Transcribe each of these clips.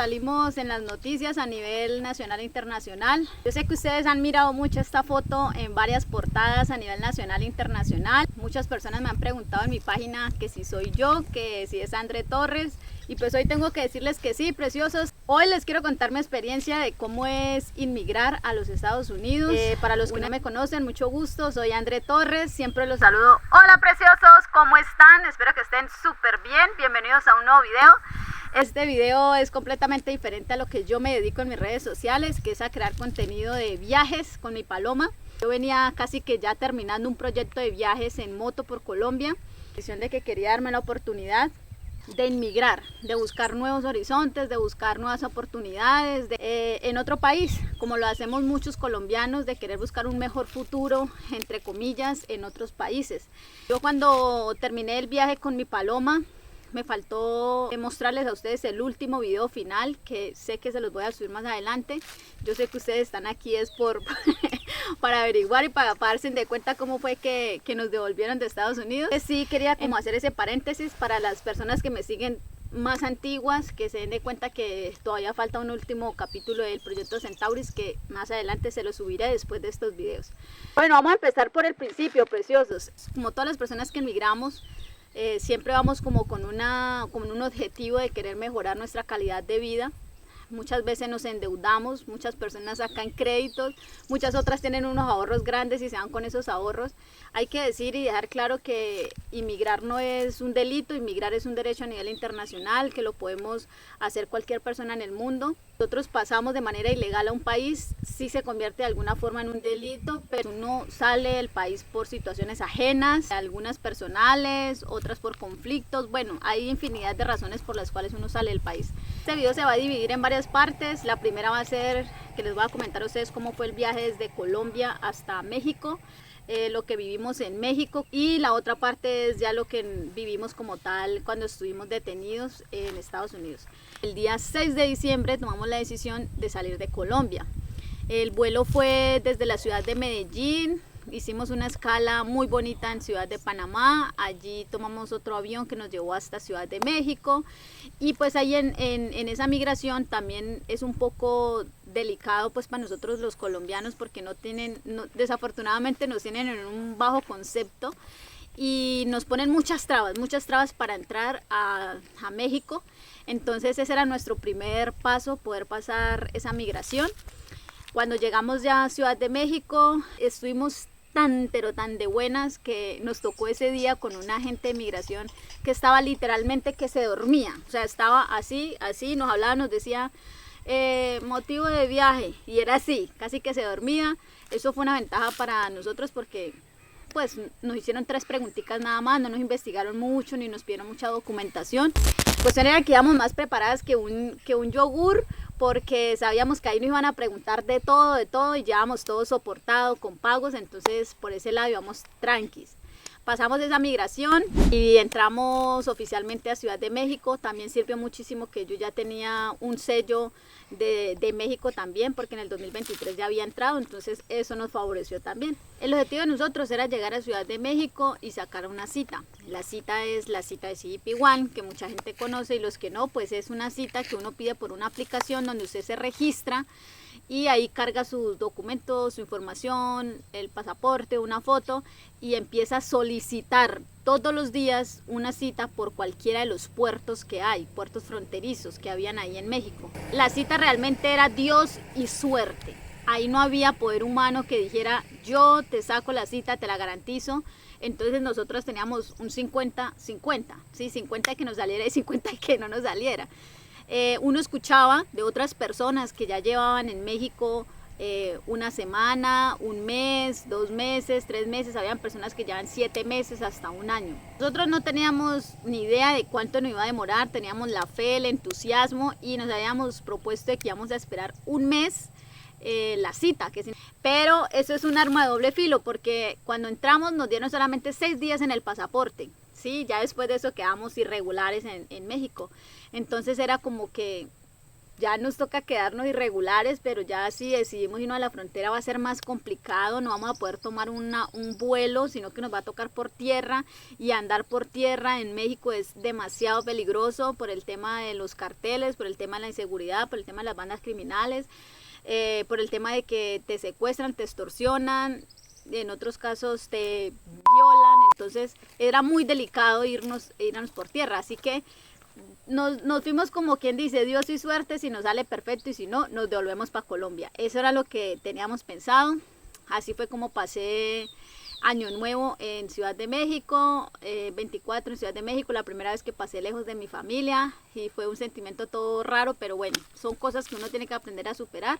Salimos en las noticias a nivel nacional e internacional. Yo sé que ustedes han mirado mucho esta foto en varias portadas a nivel nacional e internacional. Muchas personas me han preguntado en mi página que si soy yo, que si es André Torres. Y pues hoy tengo que decirles que sí, preciosos. Hoy les quiero contar mi experiencia de cómo es inmigrar a los Estados Unidos. Para los que no me conocen, mucho gusto, soy André Torres, siempre los saludo. Hola preciosos, ¿cómo están? Espero que estén súper bien. Bienvenidos a un nuevo video. Este video es completamente diferente a lo que yo me dedico en mis redes sociales, que es a crear contenido de viajes con mi paloma. Yo venía casi que ya terminando un proyecto de viajes en moto por Colombia, decisión de que quería darme la oportunidad de inmigrar, de buscar nuevos horizontes, de buscar nuevas oportunidades en otro país, como lo hacemos muchos colombianos, de querer buscar un mejor futuro, entre comillas, en otros países. Yo cuando terminé el viaje con mi paloma, me faltó mostrarles a ustedes el último video final, que sé que se los voy a subir más adelante. Yo sé que ustedes están aquí es para averiguar y para darse de cuenta cómo fue que nos devolvieron de Estados Unidos. Sí quería como hacer ese paréntesis para las personas que me siguen más antiguas, que se den de cuenta que todavía falta un último capítulo del proyecto Centauris, que más adelante se lo subiré después de estos videos. Bueno, vamos a empezar por el principio, preciosos. Como todas las personas que emigramos, siempre vamos como con un objetivo de querer mejorar nuestra calidad de vida. Muchas veces nos endeudamos, muchas personas sacan créditos, muchas otras tienen unos ahorros grandes y se van con esos ahorros. Hay que decir y dejar claro que inmigrar no es un delito, inmigrar es un derecho a nivel internacional, que lo podemos hacer cualquier persona en el mundo. Nosotros pasamos de manera ilegal a un país, sí se convierte de alguna forma en un delito, pero uno sale del país por situaciones ajenas, algunas personales, otras por conflictos. Bueno, hay infinidad de razones por las cuales uno sale del país. Este video se va a dividir en varias partes. La primera va a ser que les voy a comentar a ustedes cómo fue el viaje desde Colombia hasta México, lo que vivimos en México, y la otra parte es ya lo que vivimos como tal cuando estuvimos detenidos en Estados Unidos. El día 6 de diciembre tomamos la decisión de salir de Colombia. El vuelo fue desde la ciudad de Medellín. Hicimos una escala muy bonita en Ciudad de Panamá, allí tomamos otro avión que nos llevó hasta Ciudad de México, y pues ahí en esa migración también es un poco delicado pues para nosotros los colombianos, porque desafortunadamente nos tienen en un bajo concepto y nos ponen muchas trabas para entrar a México. Entonces ese era nuestro primer paso, poder pasar esa migración. Cuando llegamos ya a Ciudad de México, estuvimos pero tan de buenas que nos tocó ese día con un agente de migración que estaba literalmente que se dormía. O sea, estaba así, nos hablaba, nos decía motivo de viaje, y era así, casi que se dormía. Eso fue una ventaja para nosotros porque pues nos hicieron 3 preguntitas nada más, no nos investigaron mucho ni nos pidieron mucha documentación. Pues era que íbamos más preparadas que un yogur, porque sabíamos que ahí nos iban a preguntar de todo y llevábamos todo soportado con pagos, entonces por ese lado íbamos tranquis. Pasamos esa migración y entramos oficialmente a Ciudad de México. También sirvió muchísimo que yo ya tenía un sello de México también, porque en el 2023 ya había entrado, entonces eso nos favoreció también. El objetivo de nosotros era llegar a Ciudad de México y sacar una cita. La cita es la cita de CBP One, que mucha gente conoce, y los que no, pues es una cita que uno pide por una aplicación donde usted se registra y ahí carga sus documentos, su información, el pasaporte, una foto, y empieza a solicitar todos los días una cita por cualquiera de los puertos que hay, puertos fronterizos que habían ahí en México. La cita realmente era Dios y suerte. Ahí no había poder humano que dijera yo te saco la cita, te la garantizo. Entonces nosotros teníamos un 50-50, ¿sí? 50 que nos saliera y 50 que no nos saliera. Uno escuchaba de otras personas que ya llevaban en México una semana, un mes, 2 meses, 3 meses. Habían personas que llevan 7 meses hasta un año. Nosotros no teníamos ni idea de cuánto nos iba a demorar, teníamos la fe, el entusiasmo, y nos habíamos propuesto de que íbamos a esperar un mes la cita. Pero eso es un arma de doble filo, porque cuando entramos nos dieron solamente 6 días en el pasaporte. Sí, ya después de eso quedamos irregulares en México. Entonces era como que ya nos toca quedarnos irregulares, pero ya si decidimos irnos a la frontera va a ser más complicado, no vamos a poder tomar un vuelo, sino que nos va a tocar por tierra, y andar por tierra en México es demasiado peligroso por el tema de los carteles, por el tema de la inseguridad, por el tema de las bandas criminales, por el tema de que te secuestran, te extorsionan, en otros casos te violan, entonces era muy delicado irnos por tierra, así que nos fuimos como quien dice, Dios y suerte, si nos sale perfecto y si no, nos devolvemos para Colombia. Eso era lo que teníamos pensado. Así fue como pasé Año Nuevo en Ciudad de México, 24 en Ciudad de México, la primera vez que pasé lejos de mi familia, y fue un sentimiento todo raro, pero bueno, son cosas que uno tiene que aprender a superar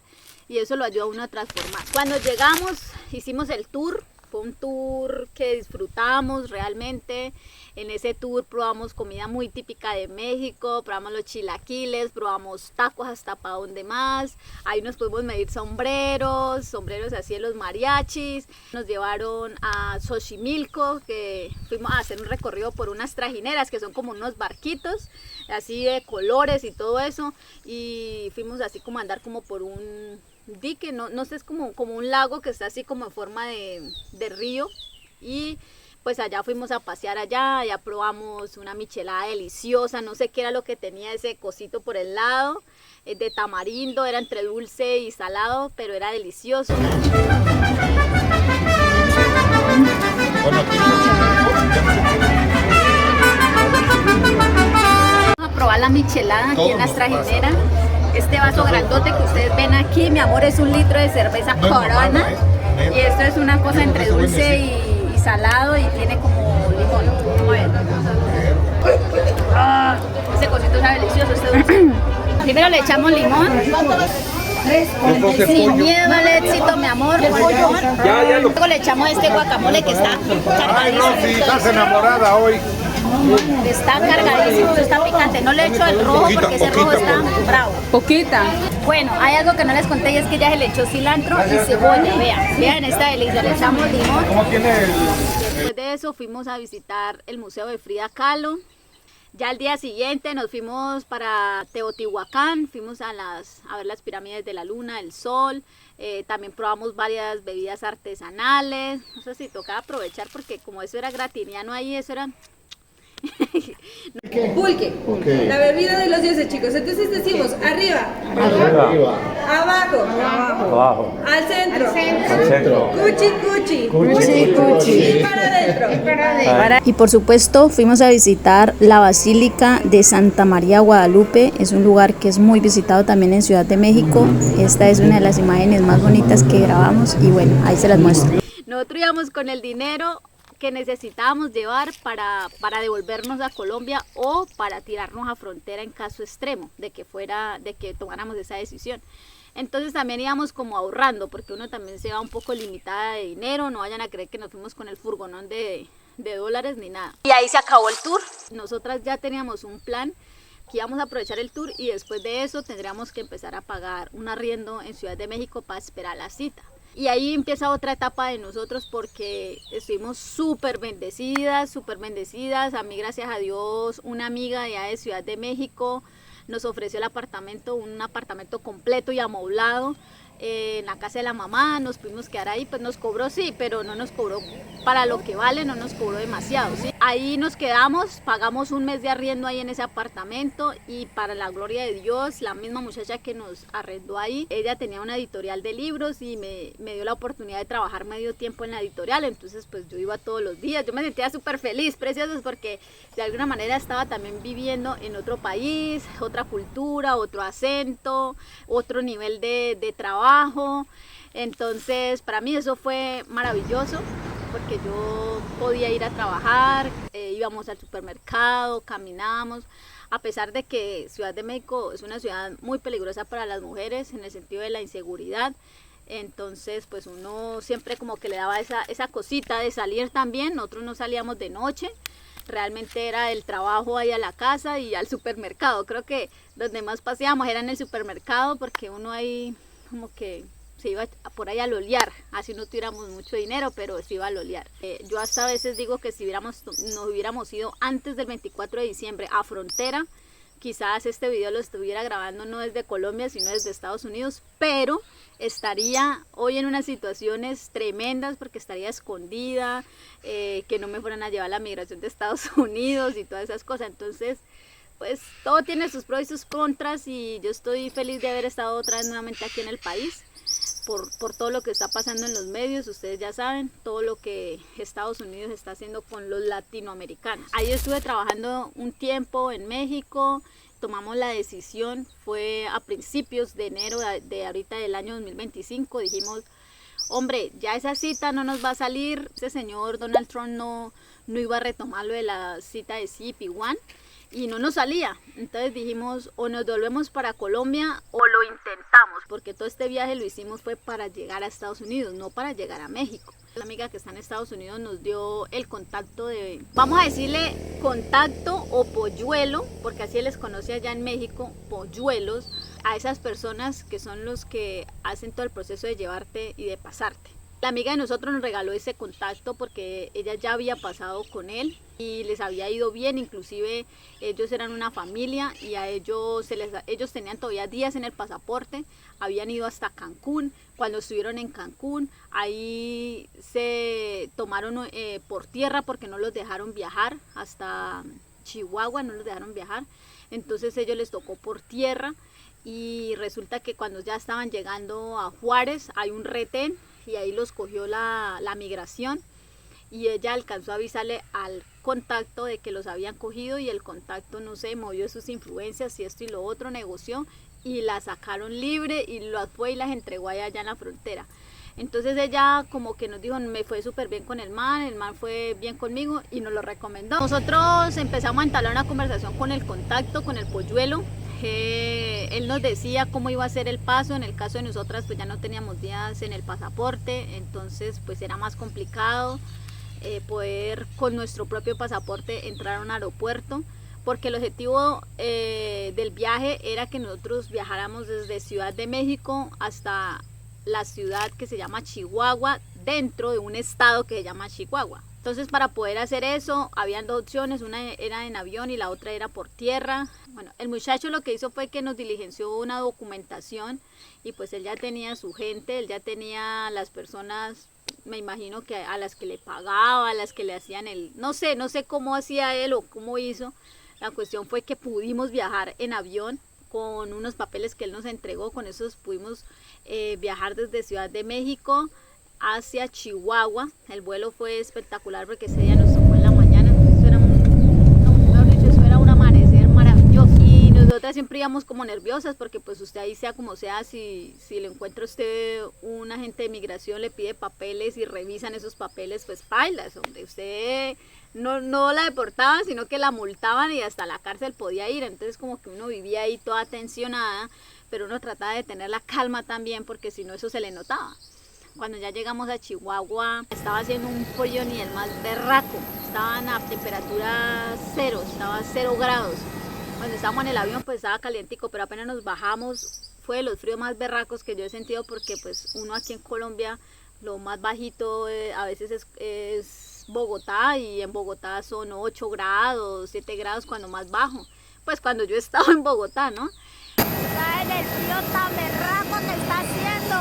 y eso lo ayuda a uno a transformar. Cuando llegamos, hicimos el tour. Fue un tour que disfrutamos realmente. En ese tour probamos comida muy típica de México, probamos los chilaquiles, probamos tacos hasta para donde más. Ahí nos pudimos medir sombreros así de los mariachis. Nos llevaron a Xochimilco, que fuimos a hacer un recorrido por unas trajineras, que son como unos barquitos, así de colores y todo eso. Y fuimos así como a andar como por un dique, no sé, es como un lago que está así como en forma de río, y pues allá fuimos a pasear allá probamos una michelada deliciosa, no sé qué era lo que tenía ese cosito por el lado, de tamarindo, era entre dulce y salado, pero era delicioso. Vamos a probar la michelada aquí en las trajineras. Este vaso grandote que ustedes ven aquí, mi amor, es 1 litro de cerveza Corona, y esto es una cosa entre dulce y salado, y tiene como limón. Vamos a ver. Ese cosito está delicioso, este dulce. Primero le echamos limón. Sin miedo al éxito, mi amor. Luego le echamos este guacamole que está cargadísimo. Si estás enamorada hoy. Está cargadísimo, está picante. No le echo el rojo porque ese rojo está bravo. Poquita. Bueno, hay algo que no les conté, y es que ya se le echó cilantro y cebolla. Vean esta delicia, le echamos limón. Después de eso fuimos a visitar el Museo de Frida Kahlo. Ya al día siguiente nos fuimos para Teotihuacán, fuimos a ver las pirámides de la Luna, el Sol. También probamos varias bebidas artesanales. No sé si tocaba aprovechar porque como eso era gratiniano ahí, eso era... Pulque. Okay. La bebida de los dioses, chicos. Entonces decimos arriba, abajo, al centro, cuchi, y para adentro. Y por supuesto fuimos a visitar la Basílica de Santa María Guadalupe. Es un lugar que es muy visitado también en Ciudad de México. Esta es una de las imágenes más bonitas que grabamos y bueno, ahí se las muestro. Nosotros íbamos con el dinero que necesitábamos llevar para devolvernos a Colombia o para tirarnos a frontera en caso extremo de que tomáramos esa decisión. Entonces también íbamos como ahorrando, porque uno también se va un poco limitada de dinero, no vayan a creer que nos fuimos con el furgonón de dólares ni nada. Y ahí se acabó el tour. Nosotras ya teníamos un plan que íbamos a aprovechar el tour y después de eso tendríamos que empezar a pagar un arriendo en Ciudad de México para esperar la cita. Y ahí empieza otra etapa de nosotros porque estuvimos súper bendecidas. A mí, gracias a Dios, una amiga de allá de Ciudad de México nos ofreció el apartamento, un apartamento completo y amoblado en la casa de la mamá. Nos pudimos quedar ahí, pues nos cobró, sí, pero no nos cobró para lo que vale, no nos cobró demasiado, ¿sí? Ahí nos quedamos, pagamos un mes de arriendo ahí en ese apartamento y para la gloria de Dios, la misma muchacha que nos arrendó ahí, ella tenía una editorial de libros y me dio la oportunidad de trabajar medio tiempo en la editorial, entonces pues yo iba todos los días, yo me sentía súper feliz, preciosos, porque de alguna manera estaba también viviendo en otro país, otra cultura, otro acento, otro nivel de trabajo. Entonces para mí eso fue maravilloso porque yo podía ir a trabajar, íbamos al supermercado, caminábamos, a pesar de que Ciudad de México es una ciudad muy peligrosa para las mujeres en el sentido de la inseguridad. Entonces pues uno siempre como que le daba esa cosita de salir también. Nosotros no salíamos de noche, realmente era el trabajo ahí a la casa y al supermercado. Creo que donde más paseábamos era en el supermercado porque uno ahí como que se iba por ahí a lolear, así no tuviéramos mucho dinero, pero se iba a lolear. Yo hasta a veces digo que si nos hubiéramos ido antes del 24 de diciembre a frontera, quizás este video lo estuviera grabando no desde Colombia, sino desde Estados Unidos, pero estaría hoy en unas situaciones tremendas porque estaría escondida, que no me fueran a llevar a la migración de Estados Unidos y todas esas cosas. Entonces, pues todo tiene sus pros y sus contras, y yo estoy feliz de haber estado otra vez nuevamente aquí en el país. Por todo lo que está pasando en los medios, ustedes ya saben, todo lo que Estados Unidos está haciendo con los latinoamericanos. Ahí estuve trabajando un tiempo en México, tomamos la decisión, fue a principios de enero de ahorita del año 2025, dijimos, hombre, ya esa cita no nos va a salir, ese señor Donald Trump no iba a retomar lo de la cita de CP1, y no nos salía. Entonces dijimos, o nos volvemos para Colombia o lo intentamos, porque todo este viaje lo hicimos fue para llegar a Estados Unidos, no para llegar a México. La amiga que está en Estados Unidos nos dio el contacto de, vamos a decirle contacto o polluelo, porque así les conoce allá en México, polluelos, a esas personas que son los que hacen todo el proceso de llevarte y de pasarte. La amiga de nosotros nos regaló ese contacto porque ella ya había pasado con él y les había ido bien, inclusive ellos eran una familia y a ellos tenían todavía días en el pasaporte, habían ido hasta Cancún. Cuando estuvieron en Cancún, ahí se tomaron por tierra porque no los dejaron viajar hasta Chihuahua, no los dejaron viajar, entonces ellos les tocó por tierra, y resulta que cuando ya estaban llegando a Juárez hay un retén y ahí los cogió la migración, y ella alcanzó a avisarle al contacto de que los habían cogido, y el contacto, no sé, movió sus influencias y esto y lo otro, negoció y la sacaron libre y las fue y las entregó allá en la frontera. Entonces ella como que nos dijo, me fue súper bien con el man fue bien conmigo y nos lo recomendó. Nosotros empezamos a entablar una conversación con el contacto, con el polluelo. Él nos decía cómo iba a ser el paso. En el caso de nosotras pues ya no teníamos días en el pasaporte, entonces pues era más complicado poder con nuestro propio pasaporte entrar a un aeropuerto, porque el objetivo del viaje era que nosotros viajáramos desde Ciudad de México hasta la ciudad que se llama Chihuahua, dentro de un estado que se llama Chihuahua. Entonces, para poder hacer eso, habían dos opciones, una era en avión y la otra era por tierra. Bueno, el muchacho lo que hizo fue que nos diligenció una documentación, y pues él ya tenía su gente, él ya tenía las personas, me imagino que a las que le pagaba, a las que le hacían no sé cómo hacía él o cómo hizo. La cuestión fue que pudimos viajar en avión con unos papeles que él nos entregó, con esos pudimos viajar desde Ciudad de México hacia Chihuahua. El vuelo fue espectacular porque ese día nos tocó en la mañana, entonces eso era un amanecer maravilloso, y nosotras siempre íbamos como nerviosas porque pues usted ahí sea como sea, si le encuentra usted un agente de migración, le pide papeles y revisan esos papeles, pues pailas, hombre, usted no la deportaban, sino que la multaban y hasta la cárcel podía ir. Entonces como que uno vivía ahí toda tensionada, pero uno trataba de tener la calma también, porque si no eso se le notaba. Cuando ya llegamos a Chihuahua, estaba haciendo un frío ni el más berraco, estaban a temperatura cero, estaba 0 grados. Cuando estábamos en el avión pues estaba calientico, pero apenas nos bajamos fue de los fríos más berracos que yo he sentido, porque pues uno aquí en Colombia lo más bajito a veces es Bogotá, y en Bogotá son 8 grados, 7 grados cuando más bajo. Pues cuando yo estaba en Bogotá, ¿no? ¿Saben el frío tan berraco que está haciendo?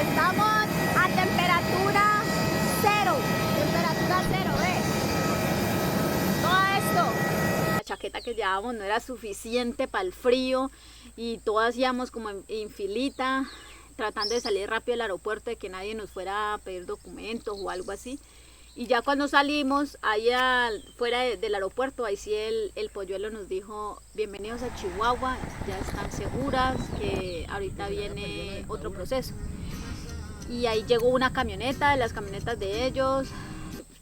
Estamos a temperatura cero, ¿ves? Todo esto. La chaqueta que llevábamos no era suficiente para el frío, y todas íbamos como en filita, tratando de salir rápido del aeropuerto, de que nadie nos fuera a pedir documentos o algo así. Y ya cuando salimos allá fuera del aeropuerto, ahí sí el polluelo nos dijo, bienvenidos a Chihuahua, ya están seguras, que ahorita viene otro proceso. Y ahí llegó una camioneta, de las camionetas de ellos,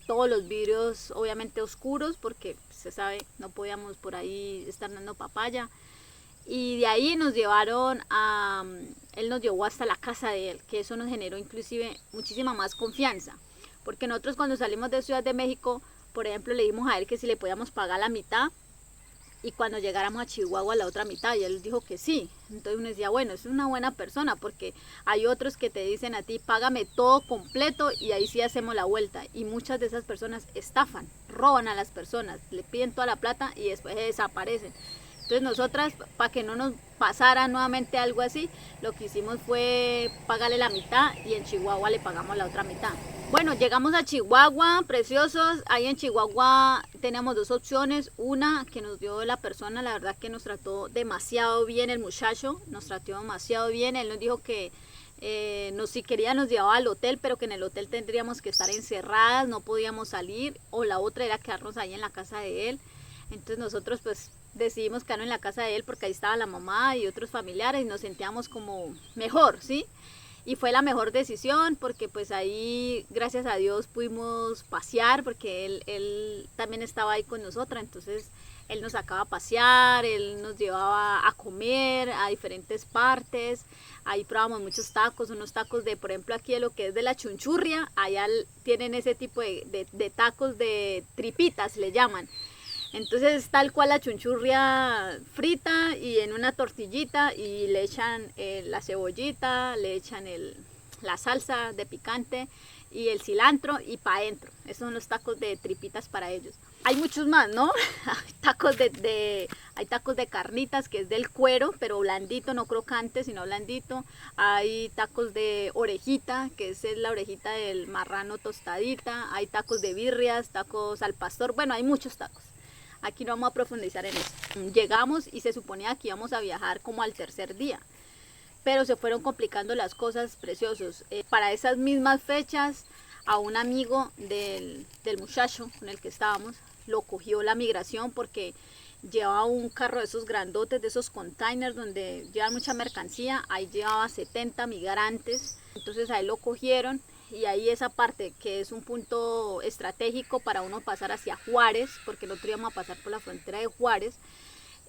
todos los vidrios obviamente oscuros, porque se sabe, no podíamos por ahí estar dando papaya. Y de ahí nos llevaron él nos llevó hasta la casa de él, que eso nos generó inclusive muchísima más confianza. Porque nosotros cuando salimos de Ciudad de México, por ejemplo, le dijimos a él que si le podíamos pagar la mitad y cuando llegáramos a Chihuahua la otra mitad, y él dijo que sí. Entonces uno decía, bueno, es una buena persona, porque hay otros que te dicen a ti, págame todo completo y ahí sí hacemos la vuelta, y muchas de esas personas estafan, roban a las personas, le piden toda la plata y después se desaparecen. Entonces nosotras, para que no nos pasara nuevamente algo así, lo que hicimos fue pagarle la mitad y en Chihuahua le pagamos la otra mitad. Bueno, llegamos a Chihuahua, preciosos. Ahí en Chihuahua teníamos dos opciones. Una que nos dio la persona, la verdad que nos trató demasiado bien, el muchacho nos trató demasiado bien. Él nos dijo que si quería nos llevaba al hotel, pero que en el hotel tendríamos que estar encerradas, no podíamos salir. O la otra era quedarnos ahí en la casa de él. Entonces nosotros pues decidimos quedarnos en la casa de él porque ahí estaba la mamá y otros familiares y nos sentíamos como mejor, ¿sí? Y fue la mejor decisión porque pues ahí, gracias a Dios, pudimos pasear porque él también estaba ahí con nosotras. Entonces él nos sacaba a pasear, él nos llevaba a comer a diferentes partes. Ahí probamos muchos tacos, unos tacos de, por ejemplo, aquí de lo que es de la chunchurria. Allá tienen ese tipo de tacos de tripitas, le llaman. Entonces tal cual la chunchurria frita y en una tortillita y le echan la cebollita, le echan la salsa de picante y el cilantro y para adentro. Esos son los tacos de tripitas para ellos. Hay muchos más, ¿no? Hay tacos de carnitas que es del cuero, pero blandito, no crocante, sino blandito. Hay tacos de orejita, que es la orejita del marrano tostadita. Hay tacos de birrias, tacos al pastor. Bueno, hay muchos tacos. Aquí no vamos a profundizar en eso. Llegamos y se suponía que íbamos a viajar como al tercer día, pero se fueron complicando las cosas, preciosos. Para esas mismas fechas, a un amigo del muchacho con el que estábamos, lo cogió la migración porque llevaba un carro de esos grandotes, de esos containers donde llevan mucha mercancía. Ahí llevaba 70 migrantes, entonces ahí lo cogieron. Y ahí esa parte que es un punto estratégico para uno pasar hacia Juárez, porque nosotros íbamos a pasar por la frontera de Juárez,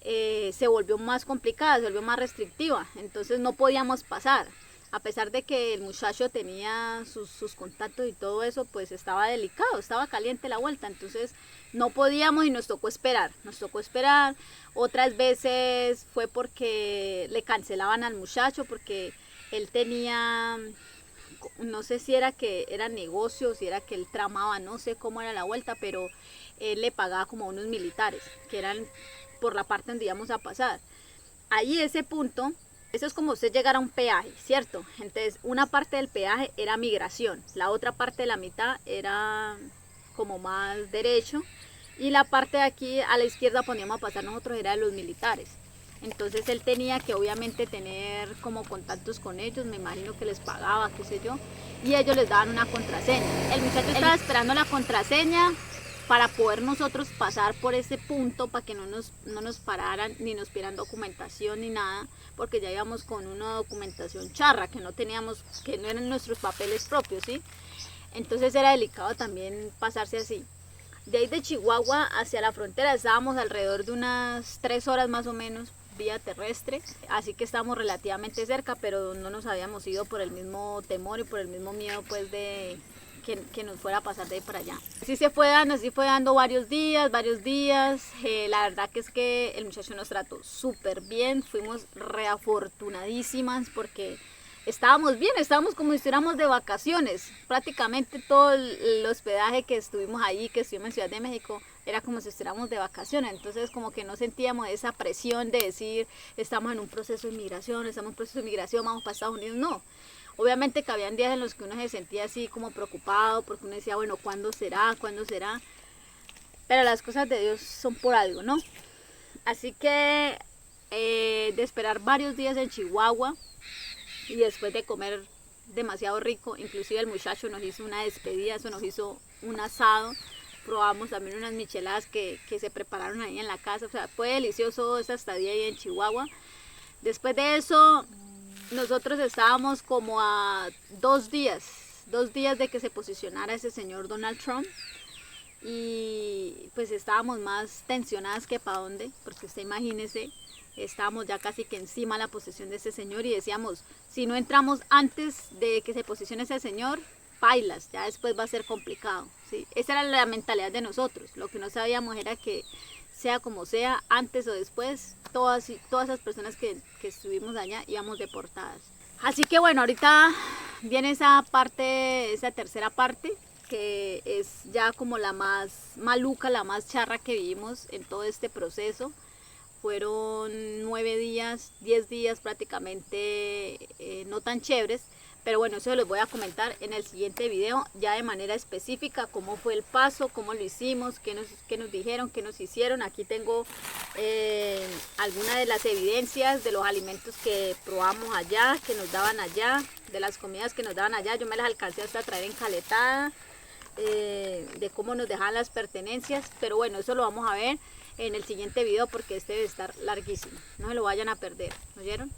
se volvió más complicada, se volvió más restrictiva, entonces no podíamos pasar. A pesar de que el muchacho tenía sus contactos y todo eso, pues estaba delicado, estaba caliente la vuelta, entonces no podíamos y nos tocó esperar. Otras veces fue porque le cancelaban al muchacho, porque él tenía... No sé si era que era negocio, si era que él tramaba, no sé cómo era la vuelta, pero él le pagaba como a unos militares, que eran por la parte donde íbamos a pasar. Ahí ese punto, eso es como usted llegar a un peaje, ¿cierto? Entonces una parte del peaje era migración, la otra parte de la mitad era como más derecho, y la parte de aquí a la izquierda poníamos a pasar nosotros era de los militares. Entonces él tenía que obviamente tener como contactos con ellos, me imagino que les pagaba, qué sé yo, y ellos les daban una contraseña. El muchacho estaba esperando la contraseña para poder nosotros pasar por ese punto, para que no nos pararan, ni nos pidieran documentación ni nada, porque ya íbamos con una documentación charra, que no eran nuestros papeles propios, ¿sí? Entonces era delicado también pasarse así. De ahí de Chihuahua hacia la frontera estábamos alrededor de unas 3 horas más o menos, vía terrestre, así que estábamos relativamente cerca, pero no nos habíamos ido por el mismo temor y por el mismo miedo pues de que nos fuera a pasar de ahí para allá. Así fue dando varios días, la verdad que es que el muchacho nos trató súper bien, fuimos reafortunadísimas porque estábamos bien, estábamos como si estuviéramos de vacaciones. Prácticamente todo el hospedaje que estuvimos ahí, que estuvimos en Ciudad de México, era como si estuviéramos de vacaciones. Entonces como que no sentíamos esa presión de decir, estamos en un proceso de inmigración, vamos para Estados Unidos. No, obviamente que habían días en los que uno se sentía así como preocupado, porque uno decía, bueno, ¿cuándo será? Pero las cosas de Dios son por algo, ¿no? Así que de esperar varios días en Chihuahua, y después de comer demasiado rico, inclusive el muchacho nos hizo una despedida, eso nos hizo un asado, probamos también unas micheladas que se prepararon ahí en la casa, o sea, fue delicioso esa estadía ahí en Chihuahua. Después de eso, nosotros estábamos como a 2 días de que se posicionara ese señor Donald Trump, y pues estábamos más tensionadas que para dónde, porque usted imagínese, estábamos ya casi que encima de la posesión de ese señor y decíamos, si no entramos antes de que se posicione ese señor, pailas, ya después va a ser complicado, ¿sí? Esa era la mentalidad de nosotros. Lo que no sabíamos era que sea como sea, antes o después, todas esas personas que estuvimos allá íbamos deportadas. Así que bueno, ahorita viene esa parte, esa tercera parte, que es ya como la más maluca, la más charra que vivimos en todo este proceso. Fueron 9 días, 10 días prácticamente no tan chéveres, pero bueno, eso les voy a comentar en el siguiente video ya de manera específica, cómo fue el paso, cómo lo hicimos, qué nos dijeron, qué nos hicieron. Aquí tengo algunas de las evidencias de los alimentos que probamos allá, que nos daban allá, de las comidas que nos daban allá. Yo me las alcancé hasta a traer encaletada, de cómo nos dejaban las pertenencias, pero bueno, eso lo vamos a ver en el siguiente video porque este debe estar larguísimo, no se lo vayan a perder, ¿oyeron?